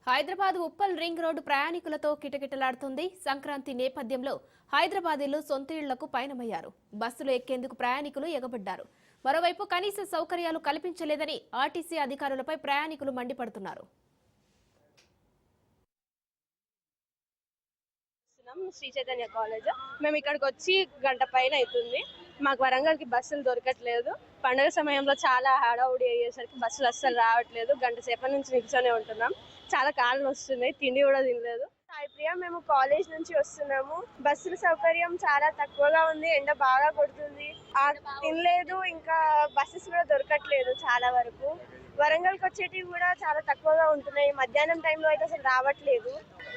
Hyderabad Uppal ring road ప్రయాణికులతో కిటకిటలాడుతుంది. సంక్రాంతి నేపథ్యంలో హైదరాబాదీలు సొంత ఇళ్లకు పయనమయ్యారు. బస్సులు ఎక్కేందుకు ప్రయాణికులు ఎగబడ్డారు. మరోవైపు కనీస సౌకర్యాలు కల్పించలేదని ఆర్టీసీ అధికారులపై ప్రయాణికులు మండిపడుతున్నారు. శ్రీ చైతన్య కాలేజ్ మేము ఇక్కడికి వచ్చి గంట పైన అవుతుంది. మాకు వరంగల్కి బస్సులు దొరకట్లేదు. పండుగ సమయంలో చాలా హడావుడి అయ్యేసరికి బస్సులు అస్సలు రావట్లేదు. గంట సేపటి నుంచి నిల్చొనే ఉంటున్నాం. చాలా కాళ్ళు వస్తున్నాయి, తిండి కూడా తినలేదు. సాయి ప్రియ, మేము కాలేజ్ నుంచి వస్తున్నాము. బస్సుల సౌకర్యం చాలా తక్కువగా ఉంది. ఎండ బాగా కొడుతుంది, తినలేదు. ఇంకా బస్సెస్ కూడా దొరకట్లేదు. చాలా వరకు వరంగల్కి వచ్చేటివి కూడా చాలా తక్కువగా ఉంటున్నాయి. మధ్యాహ్నం టైంలో అయితే అసలు రావట్లేదు.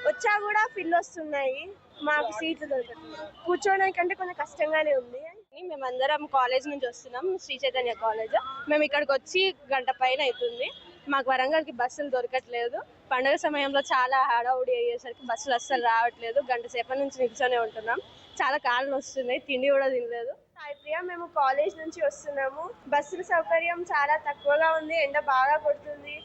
వచ్చా కూడా ఫిల్ వస్తున్నాయి. మాకు సీట్లు దొరకట్లేదు. కూర్చోడానికి అంటే కొంచెం కష్టంగానే ఉంది. మేమందరం కాలేజ్ నుంచి వస్తున్నాం, శ్రీ చైతన్య కాలేజ్. మేము ఇక్కడికి వచ్చి గంట పైన అవుతుంది. మాకు వరంగల్కి బస్సులు దొరకట్లేదు. పండుగ సమయంలో చాలా హడావుడి అయ్యేసరికి బస్సులు అస్సలు రావట్లేదు. గంట సేపటి నుంచి నిల్చొనే ఉంటున్నాం. చాలా కాళ్ళు వస్తున్నాయి, తిండి కూడా తినలేదు. సాయి ప్రియ, మేము కాలేజ్ నుంచి వస్తున్నాము. బస్సుల సౌకర్యం చాలా తక్కువగా ఉంది. ఎండ బాగా కొడుతుంది.